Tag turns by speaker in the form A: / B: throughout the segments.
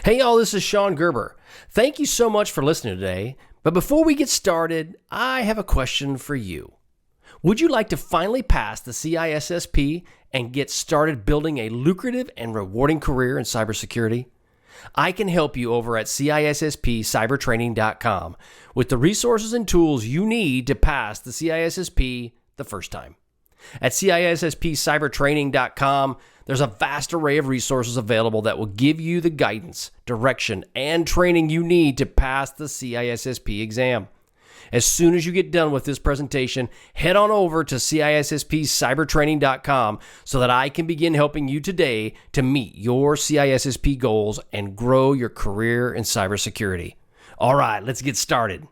A: Hey y'all, this is Shon Gerber. Thank you so much for listening today. But before we get started, I have a question for you. Would you like to finally pass the CISSP and get started building a lucrative and rewarding career in cybersecurity? I can help you over at CISSP cybertraining.com with the resources and tools you need to pass the CISSP the first time. At CISSP cybertraining.com, there's a vast array of resources available that will give you the guidance, direction, and training you need to pass the CISSP exam. As soon as you get done with this presentation, head on over to CISSP cybertraining.com so that I can begin helping you today to meet your CISSP goals and grow your career in cybersecurity. All right, let's get started.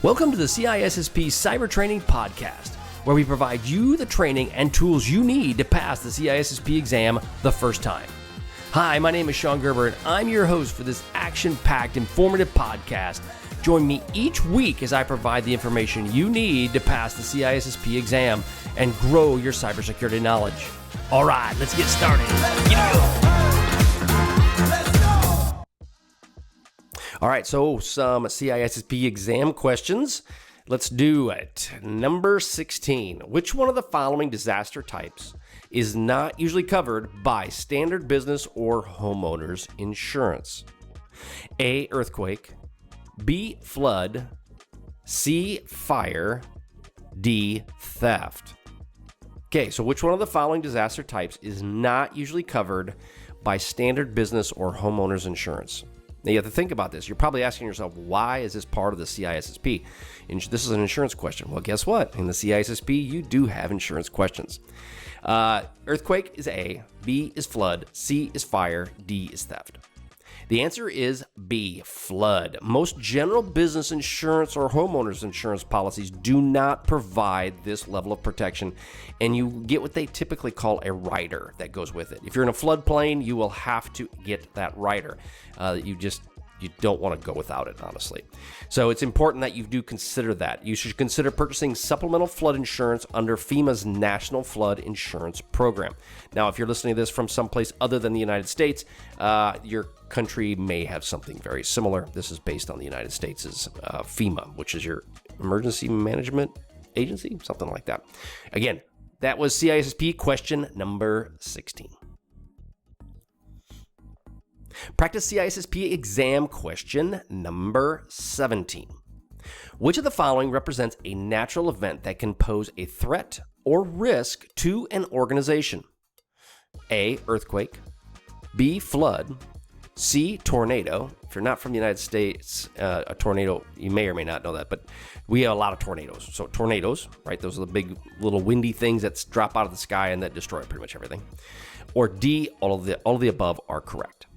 A: Welcome to the CISSP Cyber Training Podcast, where we provide you the training and tools you need to pass the CISSP exam the first time. Hi, my name is Shon Gerber, and I'm your host for this action-packed, informative podcast. Join me each week as I provide the information you need to pass the CISSP exam and grow your cybersecurity knowledge. All right, let's get started. All right, so some CISSP exam questions. Let's do it. Number 16. Which one of the following disaster types is not usually covered by standard business or homeowners insurance? A, earthquake. B, flood. C, fire. D, theft. Okay, so which one of the following disaster types is not usually covered by standard business or homeowners insurance? Now you have to think about this. You're probably asking yourself, why is this part of the CISSP? This is an insurance question. Well, guess what? In the CISSP, you do have insurance questions. Earthquake is A, B is flood, C is fire, D is theft. The answer is B, flood. Most general business insurance or homeowners insurance policies do not provide this level of protection, and you get what they typically call a rider that goes with it. If you're in a floodplain, you will have to get that rider. You don't want to go without it, honestly. So it's important that you do consider that. You should consider purchasing supplemental flood insurance under FEMA's National Flood Insurance Program. Now, if you're listening to this from someplace other than the United States, your country may have something very similar. This is based on the United States' FEMA, which is your Emergency Management Agency, something like that. Again, that was CISSP question number 16. Practice CISSP exam question number 17. Which of the following represents a natural event that can pose a threat or risk to an organization? A, earthquake. B, flood. C, tornado. If you're not from the United States, a tornado, you may or may not know that, but we have a lot of tornadoes. So tornadoes, right? Those are the big little windy things that drop out of the sky and that destroy pretty much everything. Or D, all of the above are correct.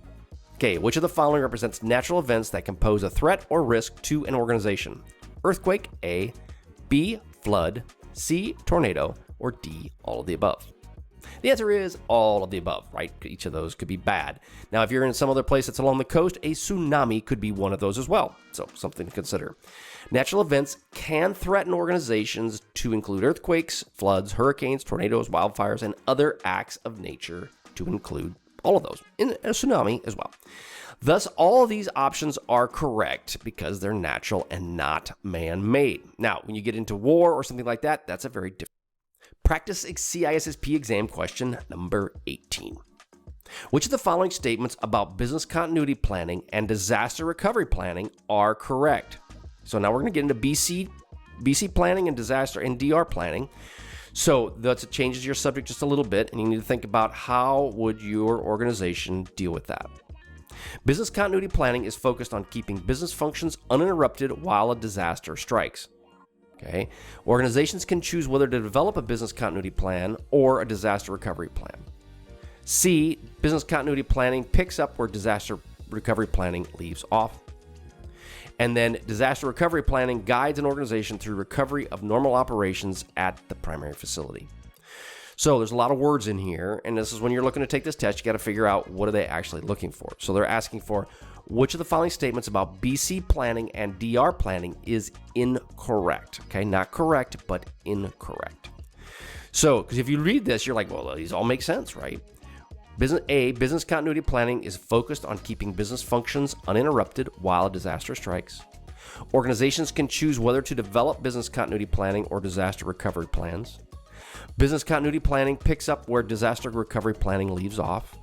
A: Okay, which of the following represents natural events that can pose a threat or risk to an organization? Earthquake, A. B, flood. C, tornado. Or D, all of the above. The answer is all of the above, right? Each of those could be bad. Now, if you're in some other place that's along the coast, a tsunami could be one of those as well. So something to consider. Natural events can threaten organizations to include earthquakes, floods, hurricanes, tornadoes, wildfires, and other acts of nature to include all of those, in a tsunami as well. Thus, all of these options are correct because they're natural and not man-made. Now, when you get into war or something like that, that's a very different. Practice CISSP exam question number 18. Which of the following statements about business continuity planning and disaster recovery planning are correct? So now we're going to get into BC planning and disaster and DR planning. So that changes your subject just a little bit, and you need to think about how would your organization deal with that. Business continuity planning is focused on keeping business functions uninterrupted while a disaster strikes. Okay. Organizations can choose whether to develop a business continuity plan or a disaster recovery plan. C, business continuity planning picks up where disaster recovery planning leaves off. And then disaster recovery planning guides an organization through recovery of normal operations at the primary facility. So there's a lot of words in here, and this is when you're looking to take this test, you got to figure out what are they actually looking for. So they're asking for which of the following statements about BC planning and DR planning is incorrect. Okay, not correct, but incorrect. So, because if you read this, you're like, well, these all make sense, right? Business continuity planning is focused on keeping business functions uninterrupted while a disaster strikes. Organizations can choose whether to develop business continuity planning or disaster recovery plans. Business continuity planning picks up where disaster recovery planning leaves off.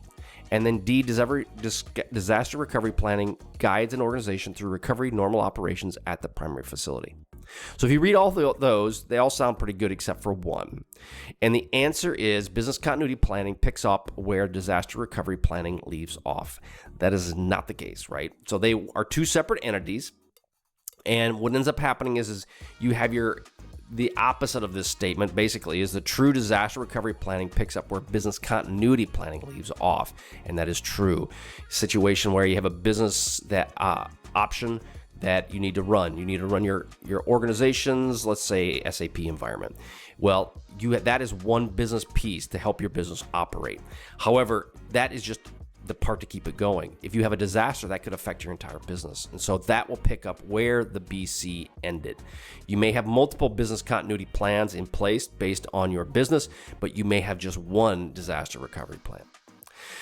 A: And then D, disaster recovery planning guides an organization through recovery normal operations at the primary facility. So if you read all those, they all sound pretty good except for one. And the answer is business continuity planning picks up where disaster recovery planning leaves off. That is not the case, right? So they are two separate entities. And what ends up happening is you have the opposite of this statement basically is the true disaster recovery planning picks up where business continuity planning leaves off. And that is true. Situation where you have a business that option that you need to run. You need to run your organization's, let's say, SAP environment. Well, that is one business piece to help your business operate. However, that is just the part to keep it going. If you have a disaster, that could affect your entire business. And so that will pick up where the BC ended. You may have multiple business continuity plans in place based on your business, but you may have just one disaster recovery plan.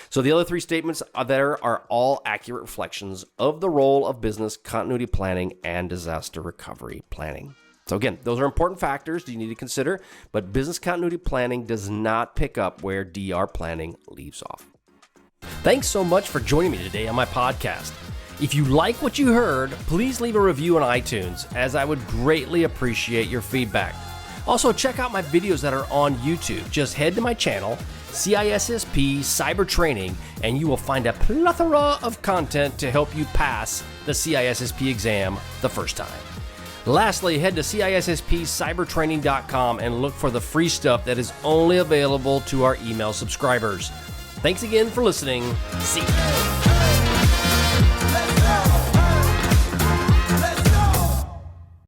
A: So the other three statements there are all accurate reflections of the role of business continuity planning and disaster recovery planning. So again, those are important factors you need to consider, but business continuity planning does not pick up where DR planning leaves off. Thanks so much for joining me today on my podcast. If you like what you heard, please leave a review on iTunes, as I would greatly appreciate your feedback. Also, check out my videos that are on YouTube. Just head to my channel, CISSP Cyber Training, and you will find a plethora of content to help you pass the CISSP exam the first time. Lastly, head to CISSPcybertraining.com and look for the free stuff that is only available to our email subscribers. Thanks again for listening. See you.